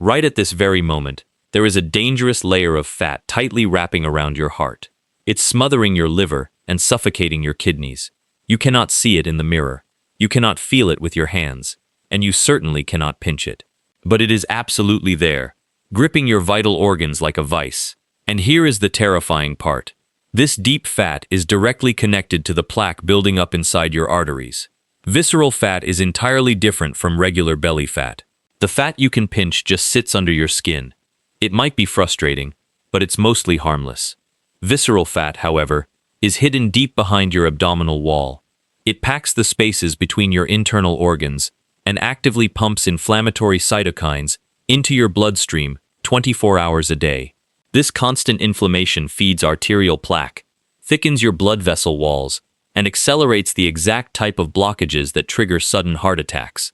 Right at this very moment, there is a dangerous layer of fat tightly wrapping around your heart. It's smothering your liver and suffocating your kidneys. You cannot see it in the mirror. You cannot feel it with your hands. And you certainly cannot pinch it. But it is absolutely there, gripping your vital organs like a vice. And here is the terrifying part. This deep fat is directly connected to the plaque building up inside your arteries. Visceral fat is entirely different from regular belly fat. The fat you can pinch just sits under your skin. It might be frustrating, but it's mostly harmless. Visceral fat, however, is hidden deep behind your abdominal wall. It packs the spaces between your internal organs and actively pumps inflammatory cytokines into your bloodstream 24 hours a day. This constant inflammation feeds arterial plaque, thickens your blood vessel walls, and accelerates the exact type of blockages that trigger sudden heart attacks.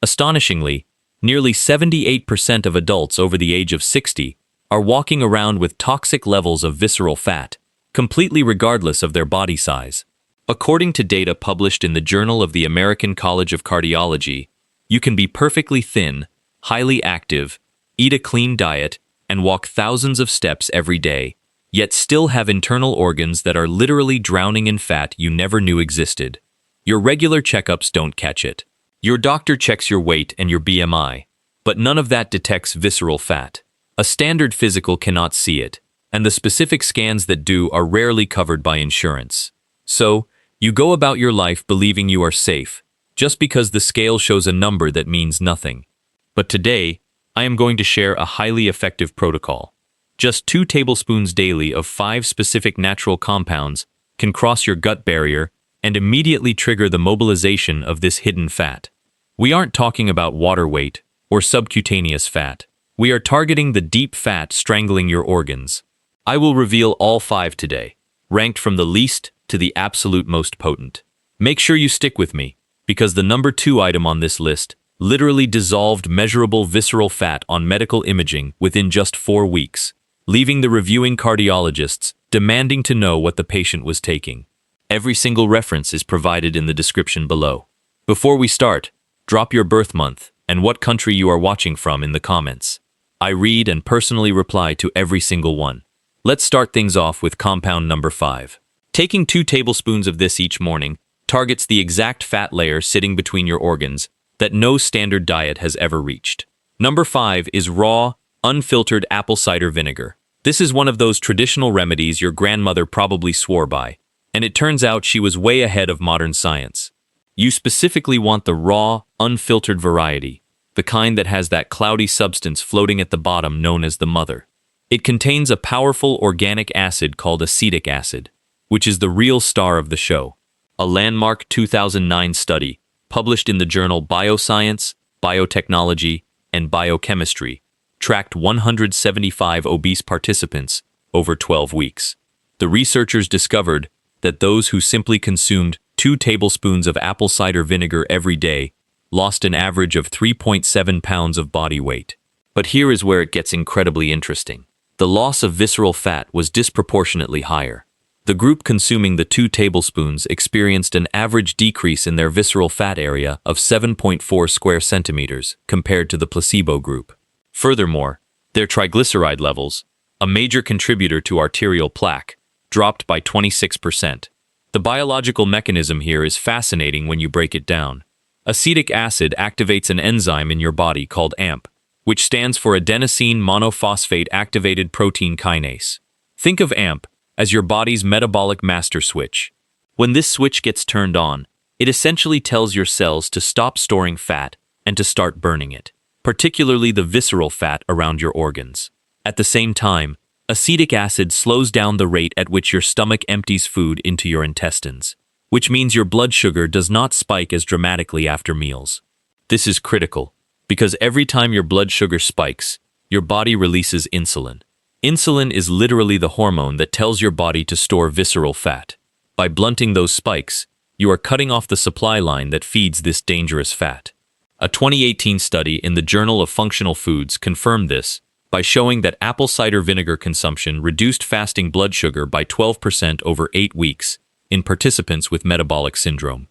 Astonishingly, nearly 78% of adults over the age of 60 are walking around with toxic levels of visceral fat, completely regardless of their body size. According to data published in the Journal of the American College of Cardiology, you can be perfectly thin, highly active, eat a clean diet, and walk thousands of steps every day, yet still have internal organs that are literally drowning in fat you never knew existed. Your regular checkups don't catch it. Your doctor checks your weight and your BMI, but none of that detects visceral fat. A standard physical cannot see it, and the specific scans that do are rarely covered by insurance. So, you go about your life believing you are safe, just because the scale shows a number that means nothing. But today, I am going to share a highly effective protocol. Just 2 tablespoons daily of 5 specific natural compounds can cross your gut barrier and immediately trigger the mobilization of this hidden fat. We aren't talking about water weight or subcutaneous fat. We are targeting the deep fat strangling your organs. I will reveal all 5 today, ranked from the least to the absolute most potent. Make sure you stick with me, because the number 2 item on this list literally dissolved measurable visceral fat on medical imaging within just 4 weeks, leaving the reviewing cardiologists demanding to know what the patient was taking. Every single reference is provided in the description below. Before we start, drop your birth month and what country you are watching from in the comments. I read and personally reply to every single one. Let's start things off with compound number 5. Taking 2 tablespoons of this each morning targets the exact fat layer sitting between your organs that no standard diet has ever reached. Number 5 is raw, unfiltered apple cider vinegar. This is one of those traditional remedies your grandmother probably swore by, and it turns out she was way ahead of modern science. You specifically want the raw, unfiltered variety, the kind that has that cloudy substance floating at the bottom known as the mother. It contains a powerful organic acid called acetic acid, which is the real star of the show. A landmark 2009 study, published in the journal Bioscience, Biotechnology, and Biochemistry, tracked 175 obese participants over 12 weeks. The researchers discovered that those who simply consumed 2 tablespoons of apple cider vinegar every day lost an average of 3.7 pounds of body weight. But here is where it gets incredibly interesting. The loss of visceral fat was disproportionately higher. The group consuming the 2 tablespoons experienced an average decrease in their visceral fat area of 7.4 square centimeters compared to the placebo group. Furthermore, their triglyceride levels, a major contributor to arterial plaque, dropped by 26%. The biological mechanism here is fascinating when you break it down. Acetic acid activates an enzyme in your body called AMP, which stands for adenosine monophosphate activated protein kinase. Think of AMP as your body's metabolic master switch. When this switch gets turned on, it essentially tells your cells to stop storing fat and to start burning it, particularly the visceral fat around your organs. At the same time, acetic acid slows down the rate at which your stomach empties food into your intestines, which means your blood sugar does not spike as dramatically after meals. This is critical, because every time your blood sugar spikes, your body releases insulin. Insulin is literally the hormone that tells your body to store visceral fat. By blunting those spikes, you are cutting off the supply line that feeds this dangerous fat. A 2018 study in the Journal of Functional Foods confirmed this by showing that apple cider vinegar consumption reduced fasting blood sugar by 12% over 8 weeks in participants with metabolic syndrome.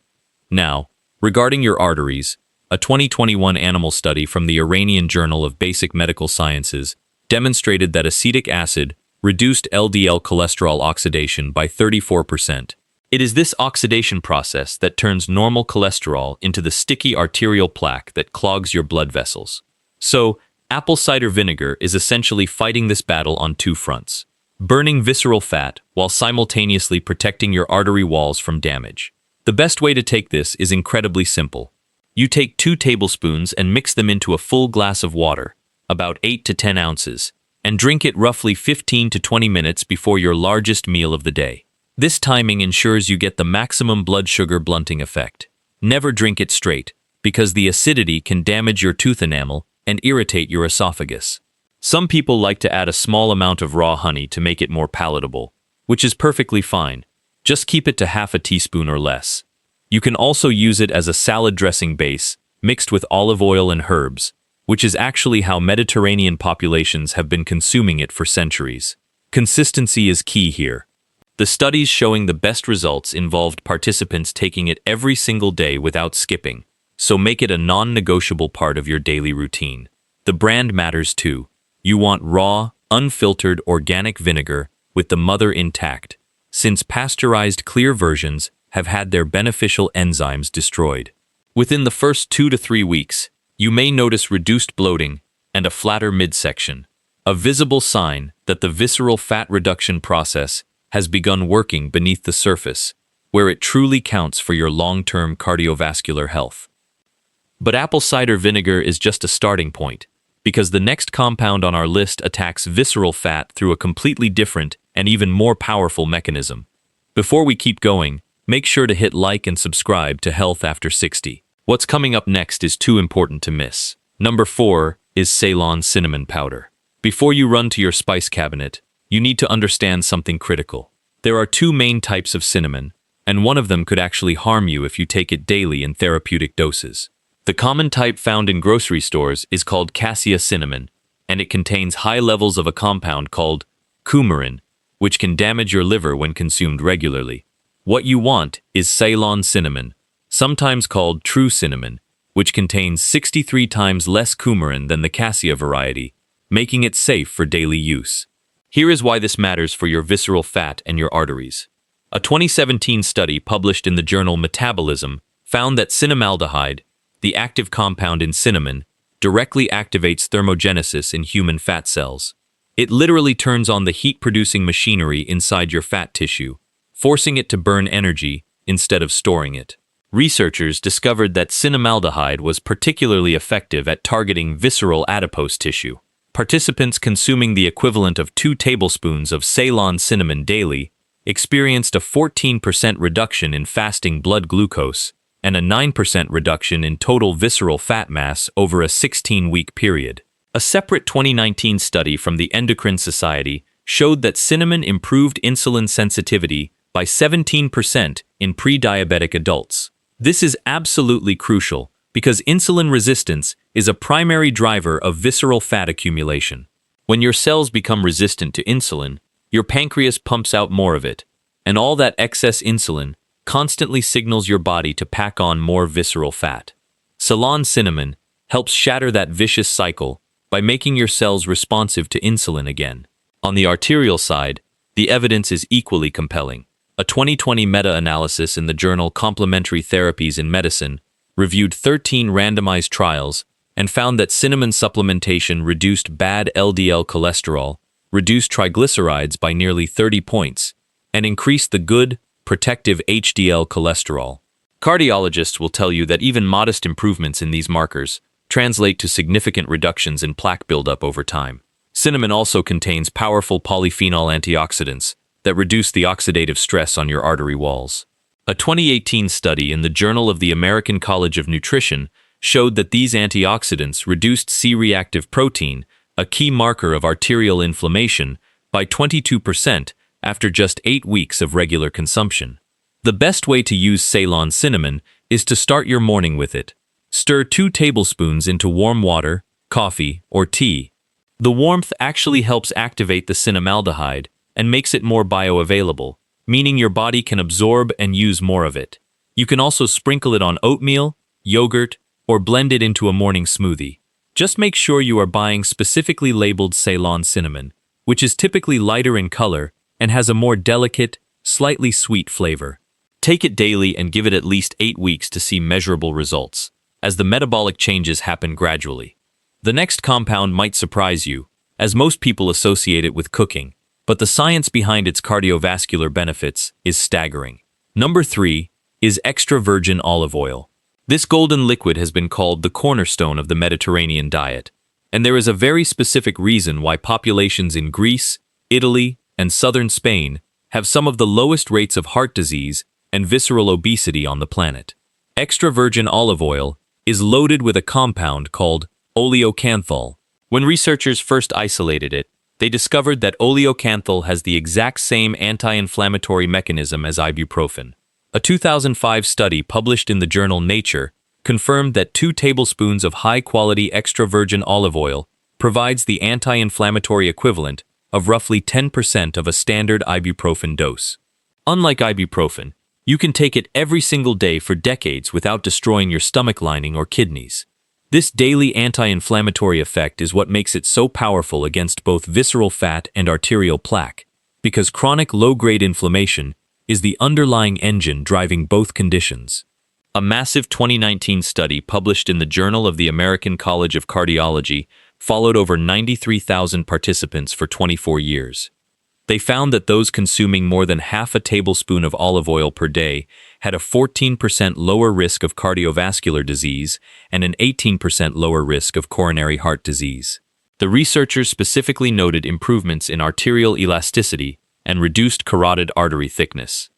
Now, regarding your arteries, A 2021 animal study from the Iranian Journal of Basic Medical Sciences demonstrated that acetic acid reduced LDL cholesterol oxidation by 34%. It is this oxidation process that turns normal cholesterol into the sticky arterial plaque that clogs your blood vessels. So, apple cider vinegar is essentially fighting this battle on two fronts, burning visceral fat while simultaneously protecting your artery walls from damage. The best way to take this is incredibly simple. You take 2 tablespoons and mix them into a full glass of water, about 8 to 10 ounces, and drink it roughly 15 to 20 minutes before your largest meal of the day. This timing ensures you get the maximum blood sugar blunting effect. Never drink it straight, because the acidity can damage your tooth enamel and irritate your esophagus. Some people like to add a small amount of raw honey to make it more palatable, which is perfectly fine. Just keep it to half a teaspoon or less. You can also use it as a salad dressing base, mixed with olive oil and herbs, which is actually how Mediterranean populations have been consuming it for centuries. Consistency is key here. The studies showing the best results involved participants taking it every single day without skipping, so make it a non-negotiable part of your daily routine. The brand matters too. You want raw, unfiltered organic vinegar with the mother intact, since pasteurized clear versions have had their beneficial enzymes destroyed. Within the first 2 to 3 weeks, you may notice reduced bloating and a flatter midsection, a visible sign that the visceral fat reduction process has begun working beneath the surface, where it truly counts for your long-term cardiovascular health. But apple cider vinegar is just a starting point, because the next compound on our list attacks visceral fat through a completely different and even more powerful mechanism. Before we keep going, make sure to hit like and subscribe to Health After 60. What's coming up next is too important to miss. Number 4 is Ceylon cinnamon powder. Before you run to your spice cabinet, you need to understand something critical. There are 2 main types of cinnamon, and one of them could actually harm you if you take it daily in therapeutic doses. The common type found in grocery stores is called cassia cinnamon, and it contains high levels of a compound called coumarin, which can damage your liver when consumed regularly. What you want is Ceylon cinnamon, sometimes called true cinnamon, which contains 63 times less coumarin than the cassia variety, making it safe for daily use. Here is why this matters for your visceral fat and your arteries. A 2017 study published in the journal Metabolism found that cinnamaldehyde, the active compound in cinnamon, directly activates thermogenesis in human fat cells. It literally turns on the heat-producing machinery inside your fat tissue, forcing it to burn energy instead of storing it. Researchers discovered that cinnamaldehyde was particularly effective at targeting visceral adipose tissue. Participants consuming the equivalent of 2 tablespoons of Ceylon cinnamon daily experienced a 14% reduction in fasting blood glucose and a 9% reduction in total visceral fat mass over a 16-week period. A separate 2019 study from the Endocrine Society showed that cinnamon improved insulin sensitivity by 17% in pre-diabetic adults. This is absolutely crucial, because insulin resistance is a primary driver of visceral fat accumulation. When your cells become resistant to insulin, your pancreas pumps out more of it, and all that excess insulin constantly signals your body to pack on more visceral fat. Ceylon cinnamon helps shatter that vicious cycle by making your cells responsive to insulin again. On the arterial side, the evidence is equally compelling. A 2020 meta-analysis in the journal Complementary Therapies in Medicine reviewed 13 randomized trials and found that cinnamon supplementation reduced bad LDL cholesterol, reduced triglycerides by nearly 30 points, and increased the good, protective HDL cholesterol. Cardiologists will tell you that even modest improvements in these markers translate to significant reductions in plaque buildup over time. Cinnamon also contains powerful polyphenol antioxidants that reduce the oxidative stress on your artery walls. A 2018 study in the Journal of the American College of Nutrition showed that these antioxidants reduced C-reactive protein, a key marker of arterial inflammation, by 22% after just 8 weeks of regular consumption. The best way to use Ceylon cinnamon is to start your morning with it. Stir 2 tablespoons into warm water, coffee, or tea. The warmth actually helps activate the cinnamaldehyde and makes it more bioavailable, meaning your body can absorb and use more of it. You can also sprinkle it on oatmeal, yogurt, or blend it into a morning smoothie. Just make sure you are buying specifically labeled Ceylon cinnamon, which is typically lighter in color and has a more delicate, slightly sweet flavor. Take it daily and give it at least 8 weeks to see measurable results, as the metabolic changes happen gradually. The next compound might surprise you, as most people associate it with cooking, but the science behind its cardiovascular benefits is staggering. Number 3 is extra virgin olive oil. This golden liquid has been called the cornerstone of the Mediterranean diet, and there is a very specific reason why populations in Greece, Italy, and southern Spain have some of the lowest rates of heart disease and visceral obesity on the planet. Extra virgin olive oil is loaded with a compound called oleocanthal. When researchers first isolated it, they discovered that oleocanthal has the exact same anti-inflammatory mechanism as ibuprofen. A 2005 study published in the journal Nature confirmed that 2 tablespoons of high-quality extra virgin olive oil provides the anti-inflammatory equivalent of roughly 10% of a standard ibuprofen dose. Unlike ibuprofen, you can take it every single day for decades without destroying your stomach lining or kidneys. This daily anti-inflammatory effect is what makes it so powerful against both visceral fat and arterial plaque, because chronic low-grade inflammation is the underlying engine driving both conditions. A massive 2019 study published in the Journal of the American College of Cardiology followed over 93,000 participants for 24 years. They found that those consuming more than half a tablespoon of olive oil per day had a 14% lower risk of cardiovascular disease and an 18% lower risk of coronary heart disease. The researchers specifically noted improvements in arterial elasticity and reduced carotid artery thickness,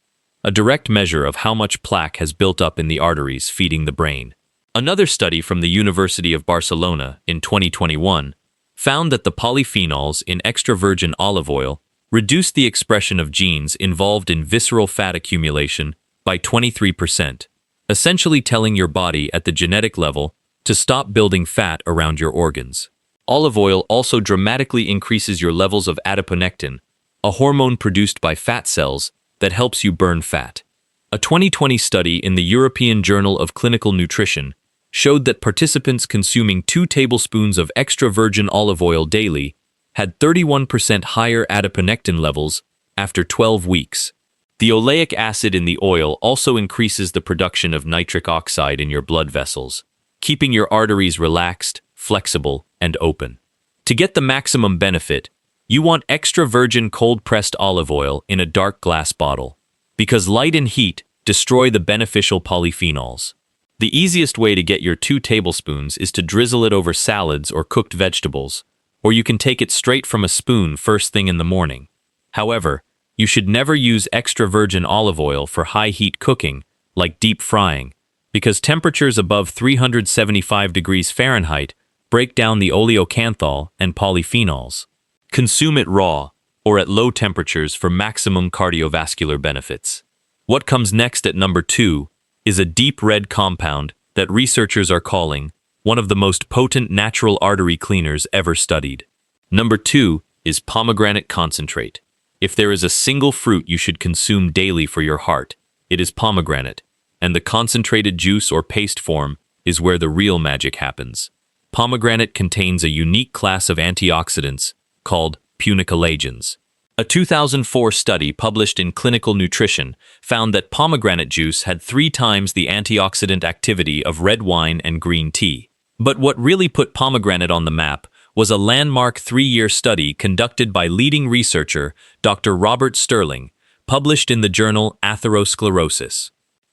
a direct measure of how much plaque has built up in the arteries feeding the brain. Another study from the University of Barcelona in 2021 found that the polyphenols in extra virgin olive oil reduced the expression of genes involved in visceral fat accumulation by 23%, essentially telling your body at the genetic level to stop building fat around your organs. Olive oil also dramatically increases your levels of adiponectin, a hormone produced by fat cells that helps you burn fat. A 2020 study in the European Journal of Clinical Nutrition showed that participants consuming 2 tablespoons of extra virgin olive oil daily had 31% higher adiponectin levels after 12 weeks. The oleic acid in the oil also increases the production of nitric oxide in your blood vessels, keeping your arteries relaxed, flexible, and open. To get the maximum benefit, you want extra virgin cold-pressed olive oil in a dark glass bottle, because light and heat destroy the beneficial polyphenols. The easiest way to get your 2 tablespoons is to drizzle it over salads or cooked vegetables, or you can take it straight from a spoon first thing in the morning. However, you should never use extra virgin olive oil for high-heat cooking, like deep frying, because temperatures above 375 degrees Fahrenheit break down the oleocanthal and polyphenols. Consume it raw, or at low temperatures for maximum cardiovascular benefits. What comes next at number 2 is a deep red compound that researchers are calling one of the most potent natural artery cleaners ever studied. Number 2 is pomegranate concentrate. If there is a single fruit you should consume daily for your heart, it is pomegranate, and the concentrated juice or paste form is where the real magic happens. Pomegranate contains a unique class of antioxidants called punicolagens. A 2004 study published in Clinical Nutrition found that pomegranate juice had 3 times the antioxidant activity of red wine and green tea. But what really put pomegranate on the map was a landmark 3-year study conducted by leading researcher Dr. Robert Sterling, published in the journal Atherosclerosis.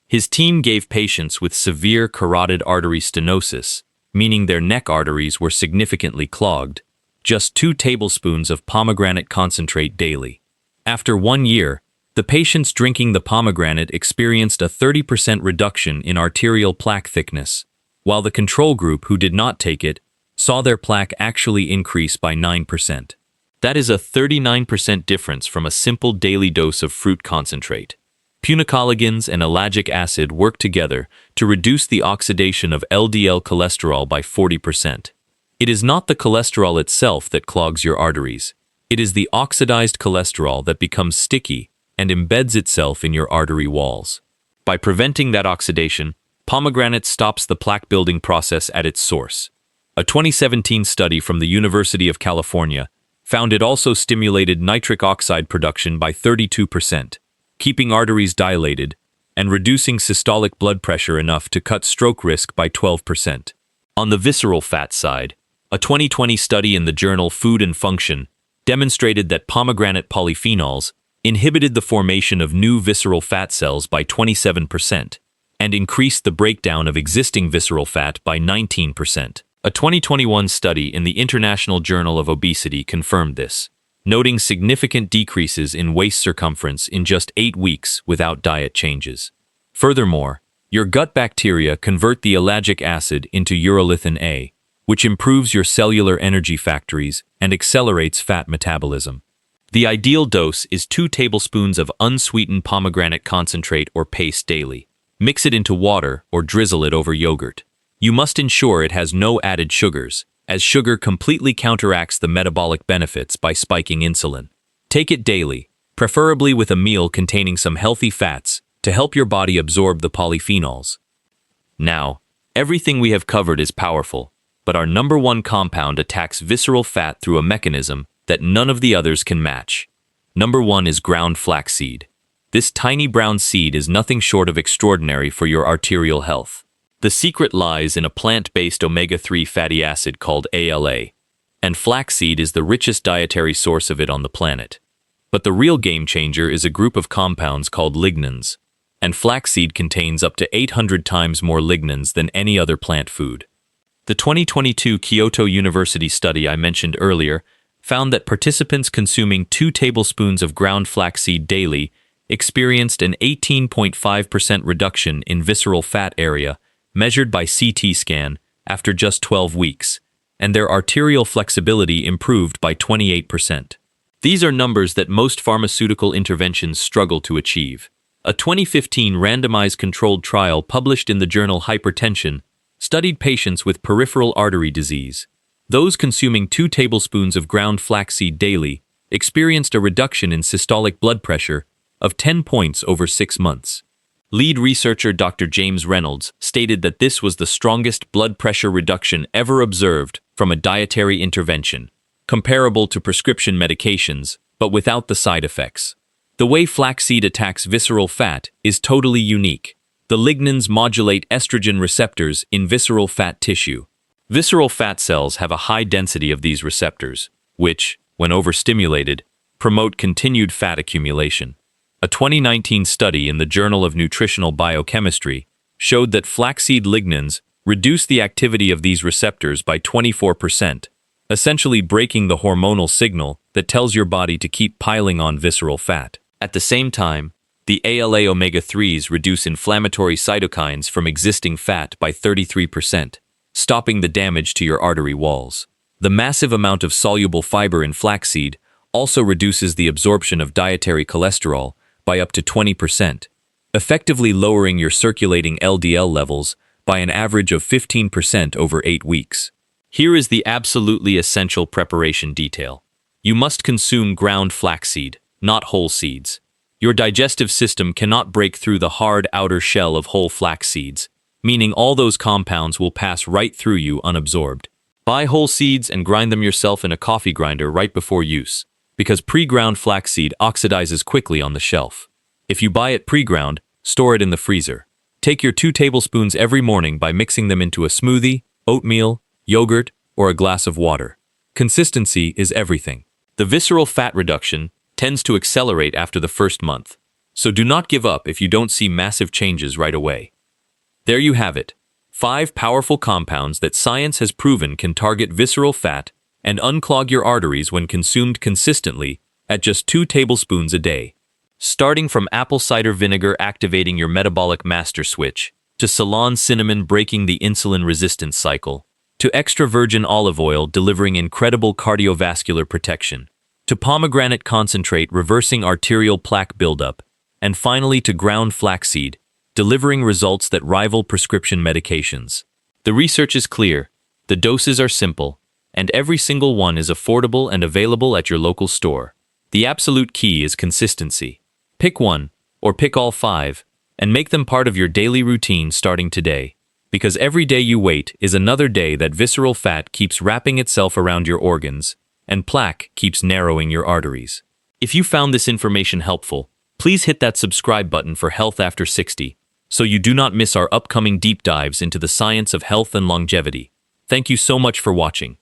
His team gave patients with severe carotid artery stenosis, meaning their neck arteries were significantly clogged, just 2 tablespoons of pomegranate concentrate daily. After 1 year, the patients drinking the pomegranate experienced a 30% reduction in arterial plaque thickness, while the control group who did not take it saw their plaque actually increase by 9%. That is a 39% difference from a simple daily dose of fruit concentrate. Punicolagens and ellagic acid work together to reduce the oxidation of LDL cholesterol by 40%. It is not the cholesterol itself that clogs your arteries. It is the oxidized cholesterol that becomes sticky and embeds itself in your artery walls. By preventing that oxidation, Pomegranate stops the plaque-building process at its source. A 2017 study from the University of California found it also stimulated nitric oxide production by 32%, keeping arteries dilated and reducing systolic blood pressure enough to cut stroke risk by 12%. On the visceral fat side, a 2020 study in the journal Food and Function demonstrated that pomegranate polyphenols inhibited the formation of new visceral fat cells by 27% and increased the breakdown of existing visceral fat by 19%. A 2021 study in the International Journal of Obesity confirmed this, noting significant decreases in waist circumference in just 8 weeks without diet changes. Furthermore, your gut bacteria convert the ellagic acid into urolithin A, which improves your cellular energy factories and accelerates fat metabolism. The ideal dose is 2 tablespoons of unsweetened pomegranate concentrate or paste daily. Mix it into water or drizzle it over yogurt. You must ensure it has no added sugars, as sugar completely counteracts the metabolic benefits by spiking insulin. Take it daily, preferably with a meal containing some healthy fats to help your body absorb the polyphenols. Now, everything we have covered is powerful, but our number one compound attacks visceral fat through a mechanism that none of the others can match. Number 1 is ground flaxseed. This tiny brown seed is nothing short of extraordinary for your arterial health. The secret lies in a plant-based omega-3 fatty acid called ALA, and flaxseed is the richest dietary source of it on the planet. But the real game changer is a group of compounds called lignans, and flaxseed contains up to 800 times more lignans than any other plant food. The 2022 Kyoto University study I mentioned earlier found that participants consuming 2 tablespoons of ground flaxseed daily experienced an 18.5% reduction in visceral fat area measured by CT scan after just 12 weeks, and their arterial flexibility improved by 28%. These are numbers that most pharmaceutical interventions struggle to achieve. A 2015 randomized controlled trial published in the journal Hypertension studied patients with peripheral artery disease. Those consuming 2 tablespoons of ground flaxseed daily experienced a reduction in systolic blood pressure of 10 points over 6 months. Lead researcher Dr. James Reynolds stated that this was the strongest blood pressure reduction ever observed from a dietary intervention, comparable to prescription medications, but without the side effects. The way flaxseed attacks visceral fat is totally unique. The lignans modulate estrogen receptors in visceral fat tissue. Visceral fat cells have a high density of these receptors, which, when overstimulated, promote continued fat accumulation. A 2019 study in the Journal of Nutritional Biochemistry showed that flaxseed lignans reduce the activity of these receptors by 24%, essentially breaking the hormonal signal that tells your body to keep piling on visceral fat. At the same time, the ALA omega-3s reduce inflammatory cytokines from existing fat by 33%, stopping the damage to your artery walls. The massive amount of soluble fiber in flaxseed also reduces the absorption of dietary cholesterol by up to 20%, effectively lowering your circulating LDL levels by an average of 15% over 8 weeks. Here is the absolutely essential preparation detail. You must consume ground flaxseed, not whole seeds. Your digestive system cannot break through the hard outer shell of whole flax seeds, meaning all those compounds will pass right through you unabsorbed. Buy whole seeds and grind them yourself in a coffee grinder right before use, because pre-ground flaxseed oxidizes quickly on the shelf. If you buy it pre-ground, store it in the freezer. Take your 2 tablespoons every morning by mixing them into a smoothie, oatmeal, yogurt, or a glass of water. Consistency is everything. The visceral fat reduction tends to accelerate after the first month, so do not give up if you don't see massive changes right away. There you have it. 5 powerful compounds that science has proven can target visceral fat and unclog your arteries when consumed consistently at just 2 tablespoons a day. Starting from apple cider vinegar activating your metabolic master switch, to Ceylon cinnamon breaking the insulin resistance cycle, to extra virgin olive oil delivering incredible cardiovascular protection, to pomegranate concentrate reversing arterial plaque buildup, and finally to ground flaxseed, delivering results that rival prescription medications. The research is clear, the doses are simple, and every single one is affordable and available at your local store. The absolute key is consistency. Pick one, or pick all 5, and make them part of your daily routine starting today. Because every day you wait is another day that visceral fat keeps wrapping itself around your organs, and plaque keeps narrowing your arteries. If you found this information helpful, please hit that subscribe button for Health After 60, so you do not miss our upcoming deep dives into the science of health and longevity. Thank you so much for watching.